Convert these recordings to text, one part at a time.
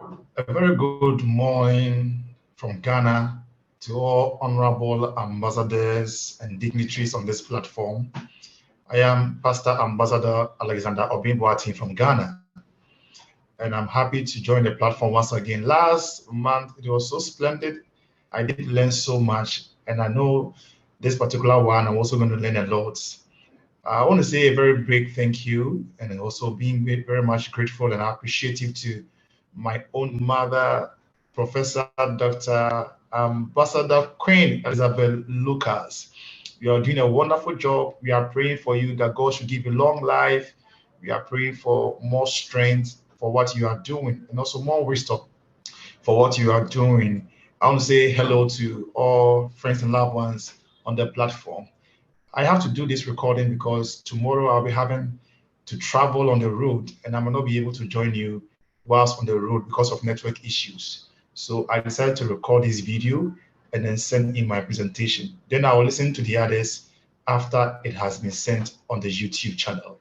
A very good morning from Ghana to all honorable ambassadors and dignitaries on this platform. I am Pastor Ambassador Alexander Boateng from Ghana, and I'm happy to join the platform once again. Last month, it was so splendid. I did learn so much, and I know this particular one, I'm also going to learn a lot. I want to say a very big thank you and also being very much grateful and appreciative to my own mother, Professor Dr. Ambassador Queen Elizabeth Lucas. You are doing a wonderful job. We are praying for you that God should give you long life. We are praying for more strength for what you are doing and also more wisdom for what you are doing. I want to say hello to all friends and loved ones on the platform. I have to do this recording because tomorrow I'll be having to travel on the road and I may not be able to join you whilst on the road because of network issues. So I decided to record this video and then send in my presentation. Then I will listen to the others after it has been sent on the YouTube channel.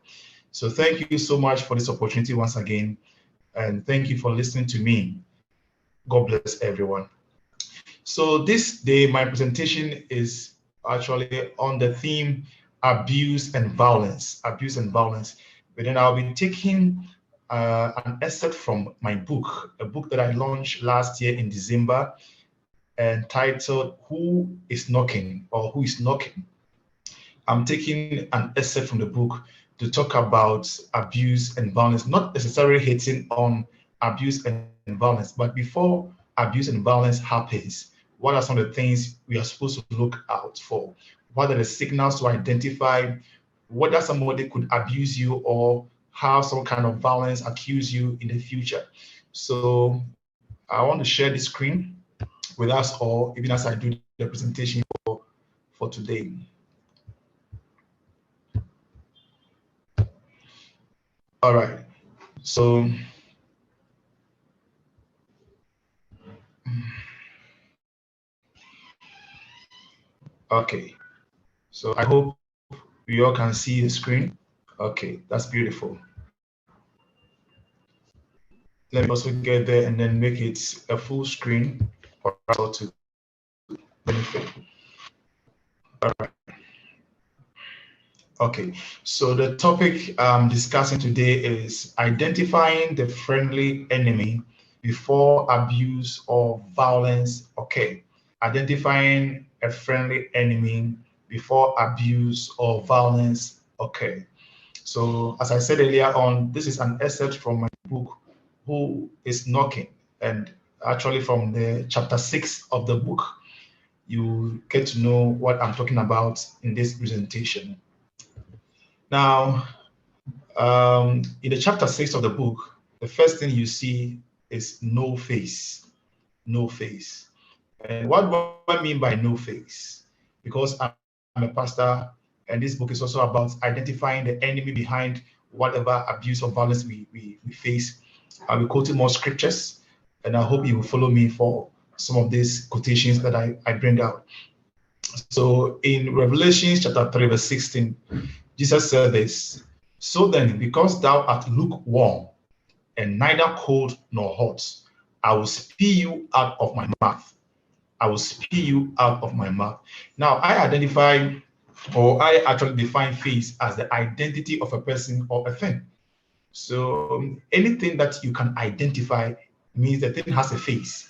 So thank you so much for this opportunity once again. And thank you for listening to me. God bless everyone. So this day, my presentation is actually on the theme abuse and violence. Abuse and violence. But then I'll be taking an excerpt from my book, a book that I launched last year in December, entitled "Who is Knocking?" or "Who is Knocking?" I'm taking an excerpt from the book to talk about abuse and violence, not necessarily hitting on abuse and violence, but before abuse and violence happens, what are some of the things we are supposed to look out for? What are the signals to identify whether somebody could abuse you or have some kind of violence accuse you in the future? So I want to share the screen with us all, even as I do the presentation for today. All right. So okay. So I hope you all can see the screen. Okay, that's beautiful. Let me also get there and then make it a full screen for us all to benefit. All right. Okay, so the topic I'm discussing today is identifying the friendly enemy before abuse or violence occur. Identifying a friendly enemy before abuse or violence occur. So, as I said earlier on, this is an excerpt from my book, Who is Knocking? And actually, from the chapter 6 of the book, you get to know what I'm talking about in this presentation. Now, in the chapter 6 of the book, the first thing you see is no face. No face. And what do I mean by no face? Because I'm a pastor, and this book is also about identifying the enemy behind whatever abuse or violence we face. I'll be quoting more scriptures, and I hope you will follow me for some of these quotations that I bring out. So in Revelation chapter 3, verse 16, Jesus said this, "So then, because thou art lukewarm and neither cold nor hot, I will spew you out of my mouth. I will spew you out of my mouth." Now, I identify or I actually define face as the identity of a person or a thing. So anything that you can identify means the thing has a face.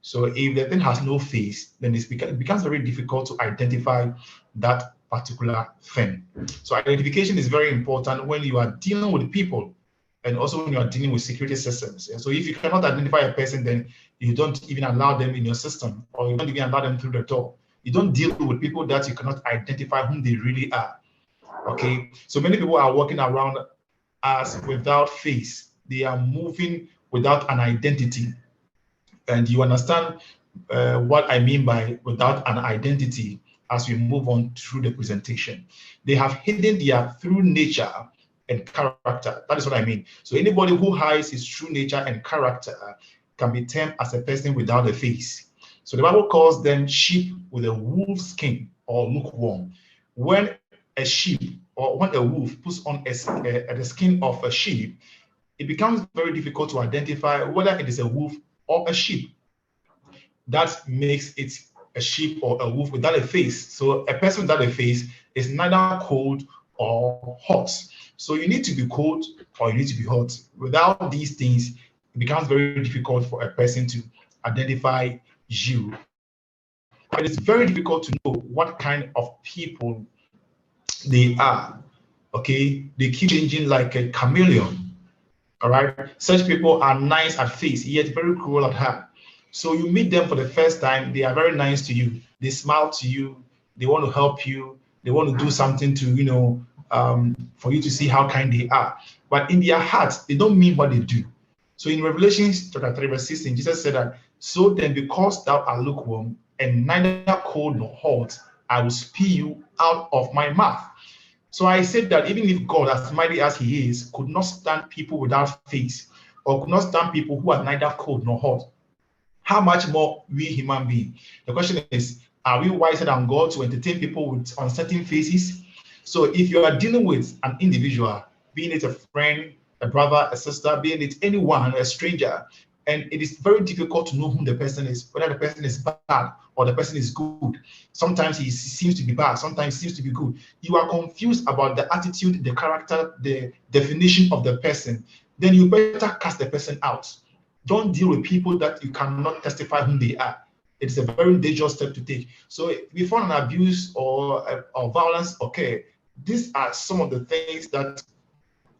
So if the thing has no face, then it becomes very difficult to identify that particular thing. So identification is very important when you are dealing with people and also when you are dealing with security systems. And so if you cannot identify a person, then you don't even allow them in your system or you don't even allow them through the door. You don't deal with people that you cannot identify whom they really are. Okay. So many people are walking around as without face. They are moving without an identity. And you understand what I mean by without an identity as we move on through the presentation. They have hidden their true nature and character. That is what I mean. So anybody who hides his true nature and character can be termed as a person without a face. So the Bible calls them sheep with a wolf skin or lukewarm. When a sheep or when a wolf puts on the skin of a sheep, it becomes very difficult to identify whether it is a wolf or a sheep. That makes it a sheep or a wolf without a face. So a person without a face is neither cold or hot. So you need to be cold or you need to be hot. Without these things, it becomes very difficult for a person to identify you. But it's very difficult to know what kind of people they are. Okay, they keep changing like a chameleon. All right, such people are nice at face, yet very cruel at heart. So you meet them for the first time, they are very nice to you. They smile to you. They want to help you. They want to do something to, for you to see how kind they are. But in their hearts, they don't mean what they do. So in Revelation chapter 3, verse 16, Jesus said that, so then because thou art lukewarm and neither cold nor hot, I will spew you out of my mouth. So I said that even if God, as mighty as he is, could not stand people without face, or could not stand people who are neither cold nor hot, how much more we human beings? The question is, are we wiser than God to entertain people with uncertain faces? So if you are dealing with an individual, being it a friend, a brother, a sister, being it anyone, a stranger, and it is very difficult to know who the person is, whether the person is bad or the person is good. Sometimes he seems to be bad, sometimes he seems to be good. You are confused about the attitude, the character, the definition of the person. Then you better cast the person out. Don't deal with people that you cannot testify who they are. It's a very dangerous step to take. So before an abuse or violence occur, these are some of the things that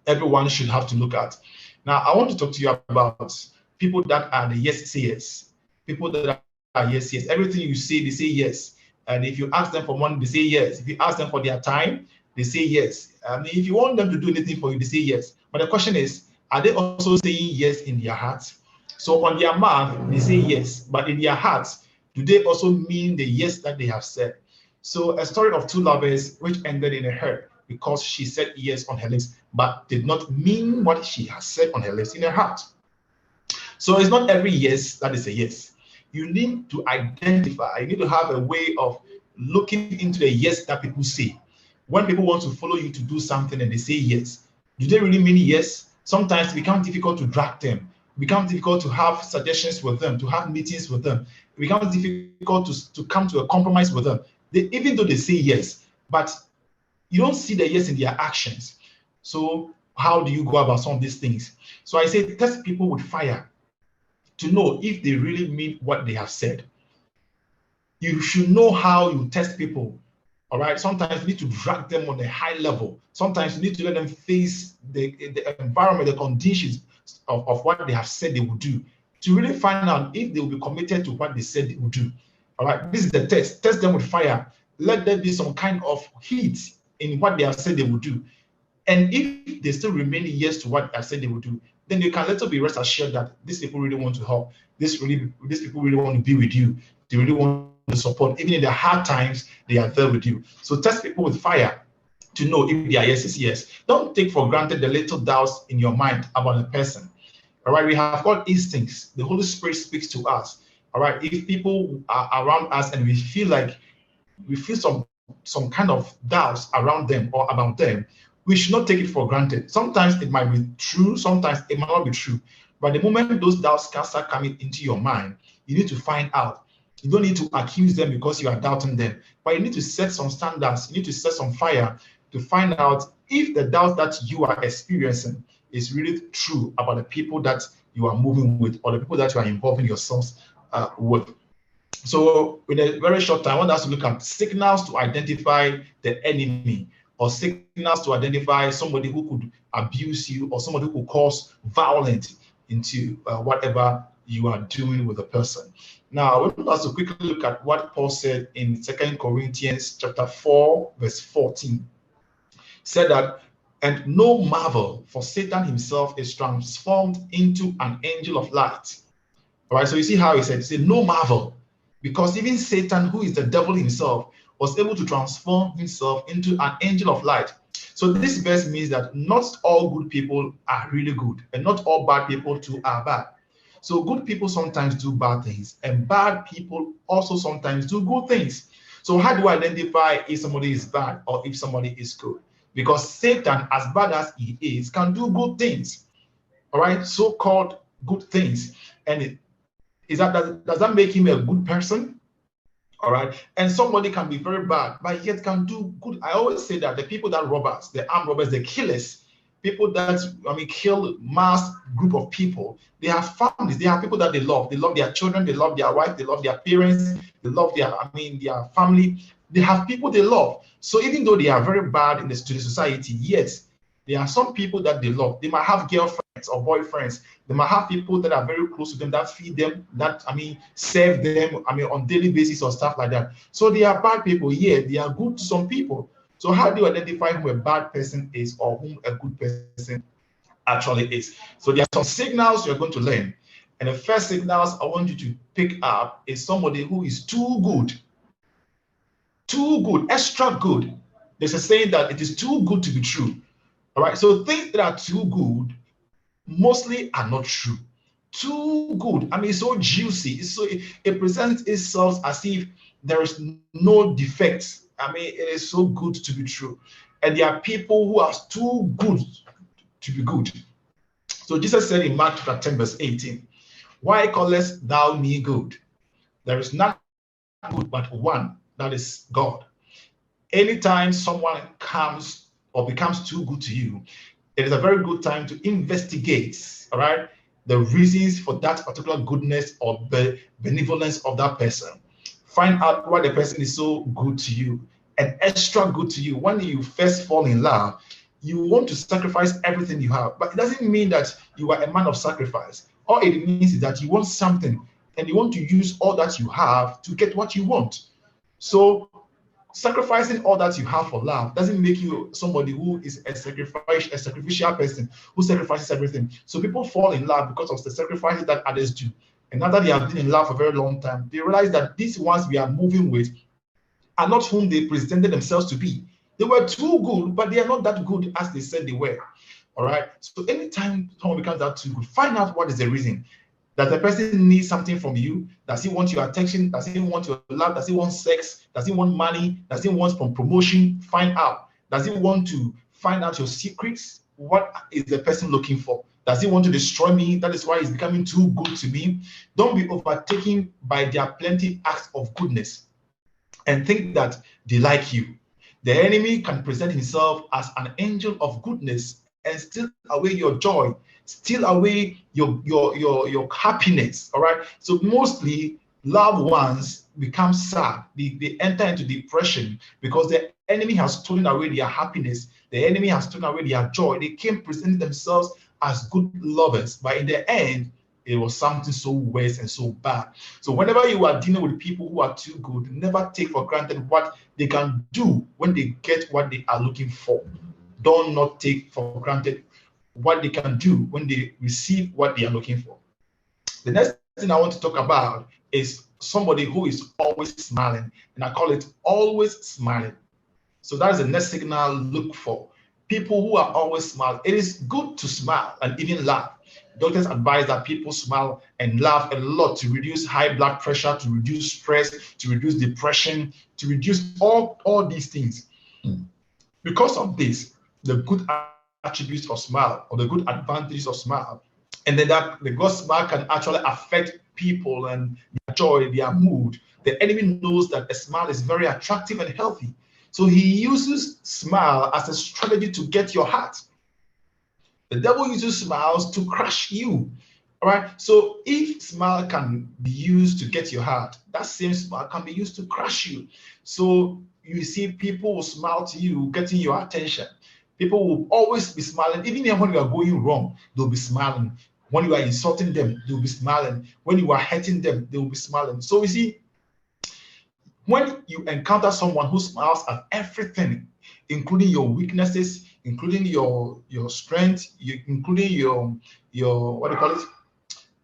everyone should have to look at. Now, I want to talk to you about people that are the yes sayers. People that are yes, yes. Everything you say, they say yes. And if you ask them for money, they say yes. If you ask them for their time, they say yes. I mean, if you want them to do anything for you, they say yes. But the question is, are they also saying yes in their hearts? So on their mouth, they say yes, but in their hearts, do they also mean the yes that they have said? So a story of two lovers which ended in a hurt because she said yes on her lips, but did not mean what she has said on her lips in her heart. So it's not every yes that is a yes. You need to identify, you need to have a way of looking into the yes that people say. When people want to follow you to do something and they say yes, do they really mean yes? Sometimes it becomes difficult to drag them. It becomes difficult to have suggestions with them, to have meetings with them. It becomes difficult to come to a compromise with them. Even though they say yes, but you don't see the yes in their actions. So how do you go about some of these things? So I say test people with fire to know if they really mean what they have said. You should know how you test people. All right. Sometimes you need to drag them on a high level. Sometimes you need to let them face the environment, the conditions of what they have said they will do to really find out if they will be committed to what they said they will do. All right. This is the test. Test them with fire. Let there be some kind of heat in what they have said they will do. And if they still remain yes to what I said they will do, then you can little be rest assured that these people really want to help. These people really want to be with you. They really want to support. Even in the hard times, they are there with you. So test people with fire to know if their yes is yes. Don't take for granted the little doubts in your mind about a person. All right, we have got instincts. The Holy Spirit speaks to us. All right, if people are around us and we feel some kind of doubts around them or about them, we should not take it for granted. Sometimes it might be true, sometimes it might not be true. But the moment those doubts can start coming into your mind, you need to find out. You don't need to accuse them because you are doubting them, but you need to set some standards. You need to set some fire to find out if the doubt that you are experiencing is really true about the people that you are moving with or the people that you are involving yourselves with. So in a very short time, I want us to look at signals to identify the enemy or signals to identify somebody who could abuse you or somebody who could cause violence into whatever you are doing with a person. Now, I want us to quickly look at what Paul said in 2 Corinthians chapter 4, verse 14. Said that, and no marvel, for Satan himself is transformed into an angel of light. All right, so you see how he said, no marvel, because even Satan, who is the devil himself, was able to transform himself into an angel of light. So this verse means that not all good people are really good, and not all bad people too are bad. So good people sometimes do bad things, and bad people also sometimes do good things. So how do I identify if somebody is bad or if somebody is good? Because Satan, as bad as he is, can do good things. All right, so-called good things. And does that make him a good person? All right. And somebody can be very bad, but yet can do good. I always say that the people that rob us, the armed robbers, the killers, people that kill mass group of people, they have families, they have people that they love. They love their children, they love their wife, they love their parents, they love their family. They have people they love. So even though they are very bad to the society, yes, there are some people that they love. They might have girlfriends or boyfriends. They might have people that are very close to them, that feed them, that serve them, on daily basis or stuff like that. So they are bad people. Yeah, they are good to some people. So how do you identify who a bad person is or whom a good person actually is? So there are some signals you're going to learn. And the first signals I want you to pick up is somebody who is too good, extra good. There's a saying that it is too good to be true. All right, so things that are too good mostly are not true. Too good, it's so juicy. It presents itself as if there is no defects. It is so good to be true. And there are people who are too good to be good. So Jesus said in Mark chapter 10, verse 18, "Why callest thou me good? There is none good but one, that is God." Anytime someone comes or becomes too good to you, it is a very good time to investigate, all right, the reasons for that particular goodness or the benevolence of that person. Find out why the person is so good to you and extra good to you. When you first fall in love, you want to sacrifice everything you have, but it doesn't mean that you are a man of sacrifice. All it means is that you want something and you want to use all that you have to get what you want. So sacrificing all that you have for love doesn't make you somebody who is a sacrificial person who sacrifices everything. So people fall in love because of the sacrifices that others do. And now that they have been in love for a very long time, they realize that these ones we are moving with are not whom they presented themselves to be. They were too good, but they are not that good as they said they were. All right. So anytime someone becomes that too good, find out what is the reason. Does the person need something from you? Does he want your attention? Does he want your love? Does he want sex? Does he want money? Does he want from promotion? Find out. Does he want to find out your secrets? What is the person looking for? Does he want to destroy me? That is why he's becoming too good to me. Don't be overtaken by their plenty acts of goodness and think that they like you. The enemy can present himself as an angel of goodness and steal away your joy, steal away your happiness. All right. So mostly loved ones become sad. They enter into depression because the enemy has stolen away their happiness. The enemy has stolen away their joy. They came presenting themselves as good lovers, but in the end, it was something so worse and so bad. So whenever you are dealing with people who are too good, never take for granted what they can do when they get what they are looking for. Do not take for granted what they can do when they receive what they are looking for. The next thing I want to talk about is somebody who is always smiling, and I call it always smiling. So that is the next signal look for. People who are always smiling. It is good to smile and even laugh. Doctors advise that people smile and laugh a lot to reduce high blood pressure, to reduce stress, to reduce depression, to reduce all these things. Because of this, the good attributes of smile or the good advantages of smile, and then that the good smile can actually affect people and their joy, their mood. The enemy knows that a smile is very attractive and healthy. So he uses smile as a strategy to get your heart. The devil uses smiles to crush you. All right. So if smile can be used to get your heart, that same smile can be used to crush you. So you see, people will smile to you, getting your attention. People will always be smiling, even when you are going wrong, they'll be smiling. When you are insulting them, they'll be smiling. When you are hurting them, they will be smiling. So you see, when you encounter someone who smiles at everything, including your weaknesses, including your strength, including your what do you call it,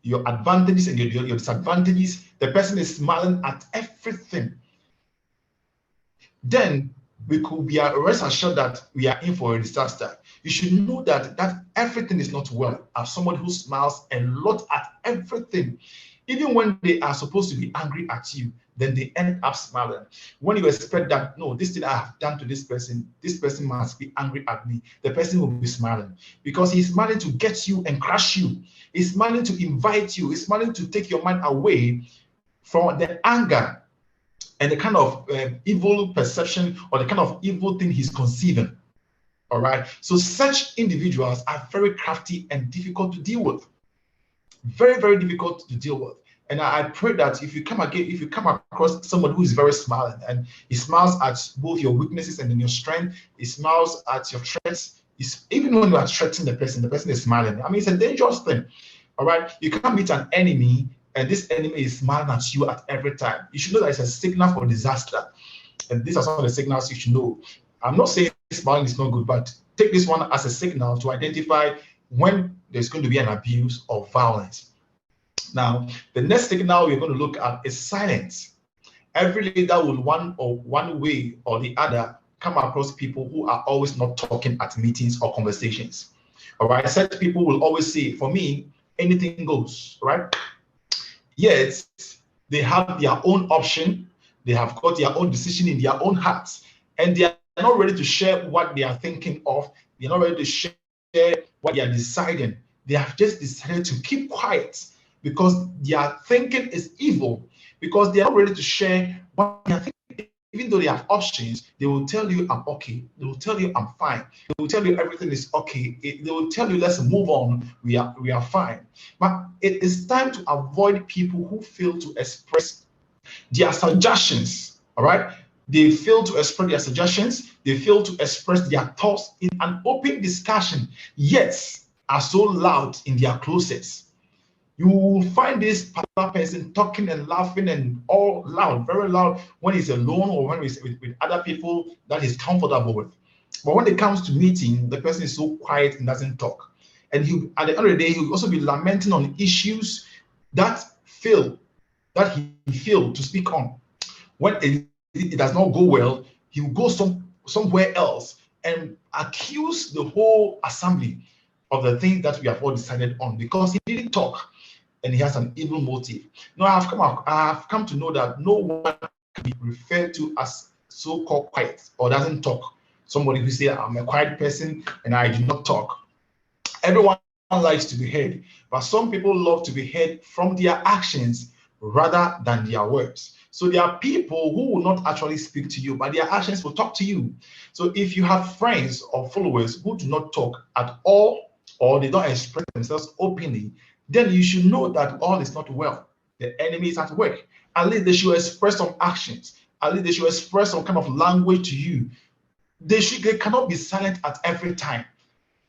your advantages and your disadvantages, the person is smiling at everything, then we could be rest assured that we are in for a disaster. You should know that everything is not well as someone who smiles a lot at everything. Even when they are supposed to be angry at you, then they end up smiling. When you expect that, no, this thing I have done to this person must be angry at me, the person will be smiling, because he's smiling to get you and crush you. He's smiling to invite you. He's smiling to take your mind away from the anger and the kind of evil perception or the kind of evil thing he's conceiving. All right. So such individuals are very crafty and difficult to deal with. Very, very difficult to deal with. And I pray that if you come across someone who is very smiling, and he smiles at both your weaknesses and in your strength, he smiles at your threats. Even when you are threatening the person is smiling. I mean, it's a dangerous thing. All right. You can't meet an enemy and this enemy is smiling at you at every time. You should know that it's a signal for disaster. And these are some of the signals you should know. I'm not saying smiling is not good, but take this one as a signal to identify when there's going to be an abuse or violence. Now, the next signal we're going to look at is silence. Every leader will one way or the other come across people who are always not talking at meetings or conversations. All right, such people will always say, for me, anything goes, right? Yet, they have their own option, they have got their own decision in their own hearts, and they are not ready to share what they are thinking of. They're not ready to share what they are deciding. They have just decided to keep quiet because their thinking is evil, because they are not ready to share what they are thinking. Even though they have options, they will tell you, I'm okay. They will tell you, I'm fine. They will tell you everything is okay. They will tell you, let's move on. We are fine. But it is time to avoid people who fail to express their suggestions. All right. They fail to express their suggestions. They fail to express their thoughts in an open discussion, yet are so loud in their closets. You will find this particular person talking and laughing and all loud, very loud when he's alone or when he's with other people that he's comfortable with. But when it comes to meeting, the person is so quiet and doesn't talk. And at the end of the day, he'll also be lamenting on issues that he failed to speak on. When it does not go well, he will go somewhere else and accuse the whole assembly of the things that we have all decided on because he didn't talk and he has an evil motive. Now, I have come to know that no one can be referred to as so-called quiet or doesn't talk. Somebody who says, I'm a quiet person and I do not talk. Everyone likes to be heard, but some people love to be heard from their actions rather than their words. So there are people who will not actually speak to you, but their actions will talk to you. So if you have friends or followers who do not talk at all, or they don't express themselves openly, then you should know that all is not well. The enemy is at work. At least they should express some actions. At least they should express some kind of language to you. They cannot be silent at every time.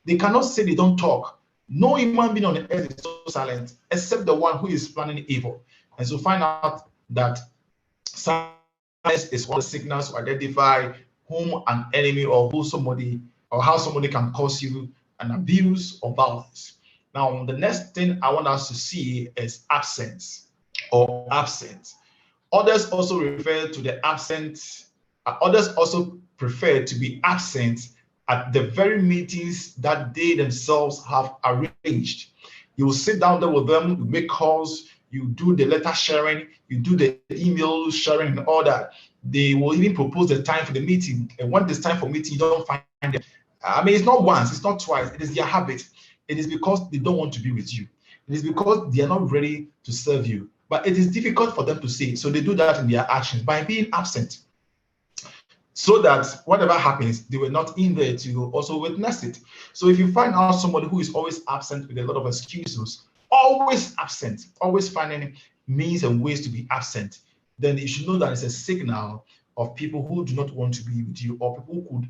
They cannot say they don't talk. No human being on the earth is so silent except the one who is planning evil. And so find out that silence is one of the signals to identify whom an enemy or how somebody can cause you an abuse or violence. Now, the next thing I want us to see is absence or absent. Others also refer to the absent. Others also prefer to be absent at the very meetings that they themselves have arranged. You will sit down there with them, you make calls, you do the letter sharing, you do the email sharing and all that. They will even propose the time for the meeting. And when it's time for meeting, you don't find them. I mean, it's not once, it's not twice, it is their habit. It is because they don't want to be with you. It is because they are not ready to serve you. But it is difficult for them to say, so they do that in their actions by being absent. So that whatever happens, they were not in there to also witness it. So if you find out somebody who is always absent with a lot of excuses, always absent, always finding means and ways to be absent, then you should know that it's a signal of people who do not want to be with you, or people who could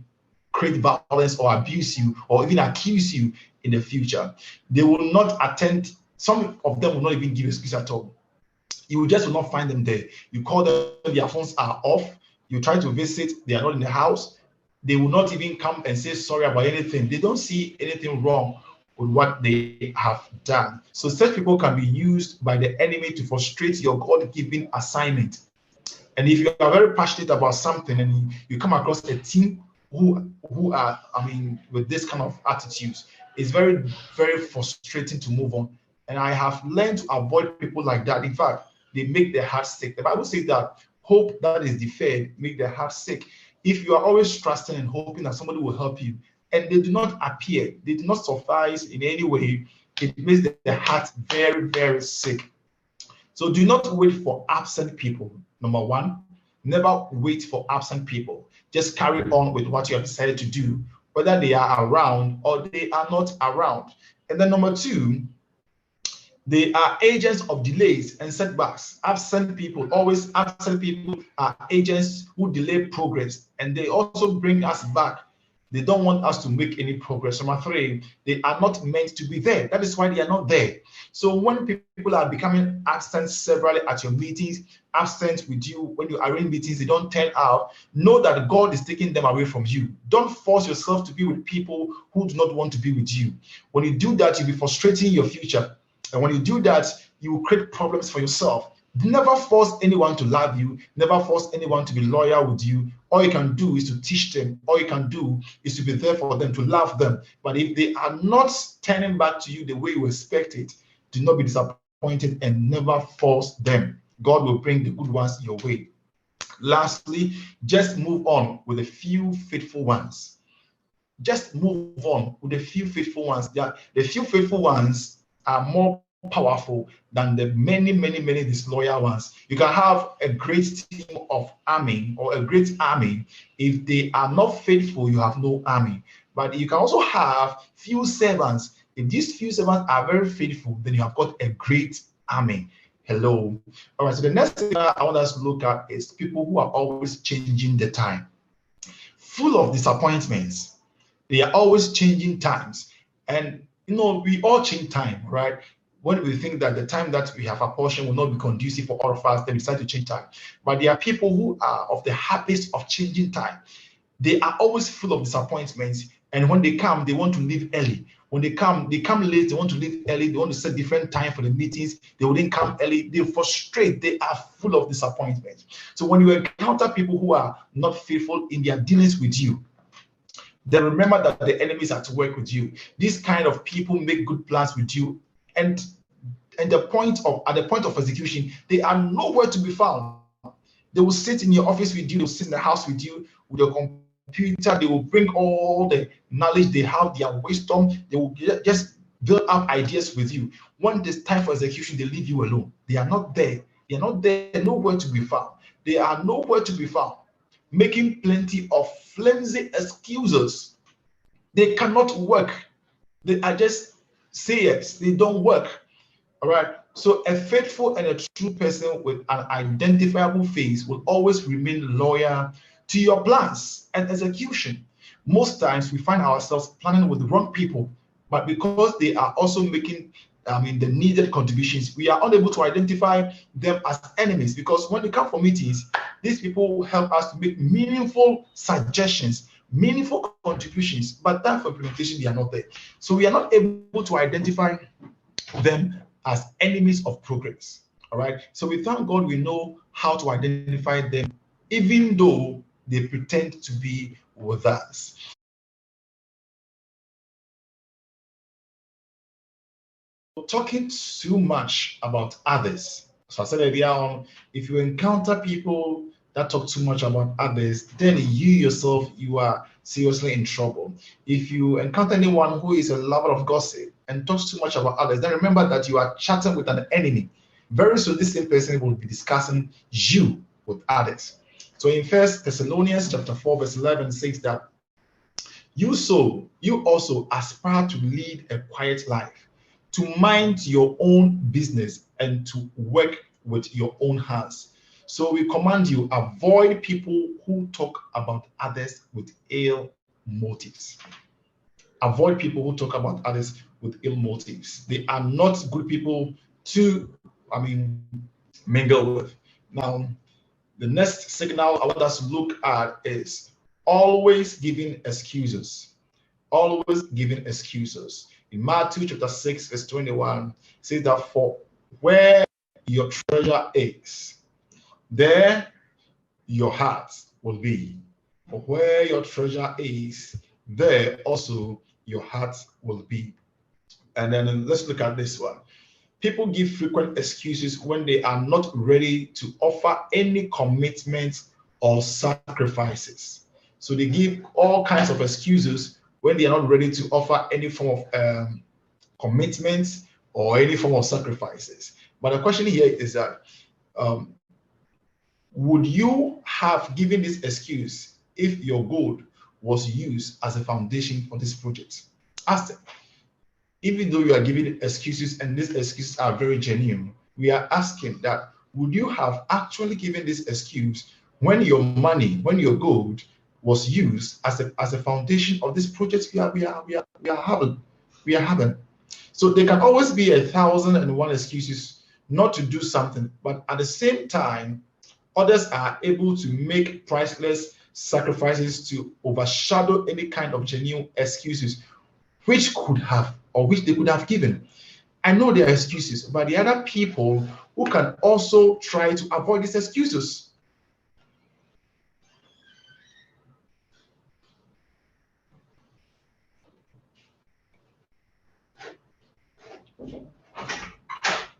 create violence or abuse you or even accuse you in the future. They will not attend. Some of them will not even give excuse at all. You will not find them there. You call them, their phones are off. You try to visit, they are not in the house. They will not even come and say sorry about anything. They don't see anything wrong with what they have done. So such people can be used by the enemy to frustrate your God-given assignment. And if you are very passionate about something and you come across a team who are, with this kind of attitudes, it's very, very frustrating to move on. And I have learned to avoid people like that. In fact, they make their heart sick. The Bible says that hope that is deferred make their heart sick. If you are always trusting and hoping that somebody will help you, and they do not appear, they do not suffice in any way, it makes their heart very, very sick. So do not wait for absent people. Number one, never wait for absent people. Just carry on with what you have decided to do, whether they are around or they are not around. And then number two, they are agents of delays and setbacks. Absent people are agents who delay progress, and they also bring us back. They don't want us to make any progress. Number three, they are not meant to be there. That is why they are not there. So when people are becoming absent severally at your meetings, absent with you when you arrange meetings, they don't turn out, know that God is taking them away from you. Don't force yourself to be with people who do not want to be with you. When you do that, you'll be frustrating your future. And when you do that, you will create problems for yourself. Never force anyone to love you. Never force anyone to be loyal with you. All you can do is to teach them. All you can do is to be there for them, to love them. But if they are not turning back to you the way you expect it, do not be disappointed and never force them. God will bring the good ones your way. Lastly, just move on with a few faithful ones. Just move on with a few faithful ones. The few faithful ones are more powerful than the many disloyal ones. You can have a great team of army or a great army. If they are not faithful, you have no army. But you can also have few servants. If these few servants are very faithful, then you have got a great army. Hello. All right, so the next thing I want us to look at is people who are always changing the time. Full of disappointments. They are always changing times. And we all change time, right? When we think that the time that we have apportioned will not be conducive for all of us, then we decide to change time. But there are people who are of the habits of changing time. They are always full of disappointments. And when they come, they want to leave early. When they come late, they want to leave early. They want to set different time for the meetings. They wouldn't come early. They frustrate. They are full of disappointment. So when you encounter people who are not faithful in their dealings with you, then remember that the enemy is at work with you. These kind of people make good plans with you, and at the point of execution, they are nowhere to be found. They will sit in your office with you. They will sit in the house with you with your computer. They will bring all the knowledge they have, their wisdom. They will just build up ideas with you. When it's time for execution, they leave you alone. They are not there. They are not there. Nowhere to be found. They are nowhere to be found, making plenty of flimsy excuses. They cannot work. They are just sayers. They don't work. All right. So a faithful and a true person with an identifiable face will always remain loyal to your plans and execution. Most times we find ourselves planning with the wrong people, but because they are also making the needed contributions, we are unable to identify them as enemies, because when they come for meetings, these people help us to make meaningful suggestions, meaningful contributions, but time for implementation, they are not there. So we are not able to identify them as enemies of progress. All right. So we thank God we know how to identify them, even though they pretend to be with us. Talking too much about others. So I said earlier on, if you encounter people that talk too much about others, then you yourself, you are seriously in trouble. If you encounter anyone who is a lover of gossip and talks too much about others, then remember that you are chatting with an enemy. Very soon, this same person will be discussing you with others. So in First Thessalonians chapter 4, verse 11 says that you also aspire to lead a quiet life, to mind your own business, and to work with your own hands. So we command you, avoid people who talk about others with ill motives. Avoid people who talk about others with ill motives. They are not good people to, mingle with. Now, the next signal I want us to look at is always giving excuses. Always giving excuses. In Matthew chapter 6, verse 21, it says that for where your treasure is, there your heart will be. For where your treasure is, there also your heart will be. And then let's look at this one. people give frequent excuses when they are not ready to offer any commitments or sacrifices. So they give all kinds of excuses when they are not ready to offer any form of commitments or any form of sacrifices. But the question here is that um, would you have given this excuse if your gold was used as a foundation for this project? Ask them. Even though you are giving excuses and these excuses are very genuine, we are asking that would you have actually given this excuse when your money, when your gold was used as a foundation of this project we are having. So there can always be 1,001 excuses not to do something, but at the same time, others are able to make priceless sacrifices to overshadow any kind of genuine excuses which could have or which they could have given. I know there are excuses, but the other people who can also try to avoid these excuses.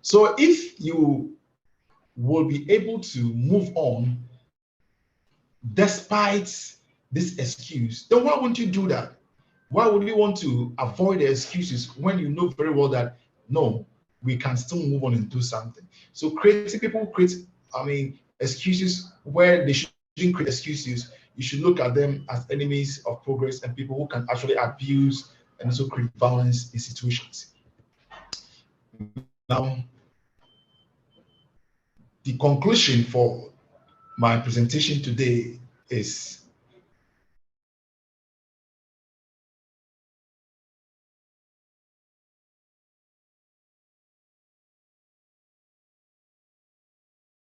So if you will be able to move on despite this excuse, then why won't you do that? Why would you want to avoid the excuses when you know very well that no, we can still move on and do something? So creative people create, excuses where they shouldn't create excuses. You should look at them as enemies of progress and people who can actually abuse and also create violence in situations. Now, the conclusion for my presentation today is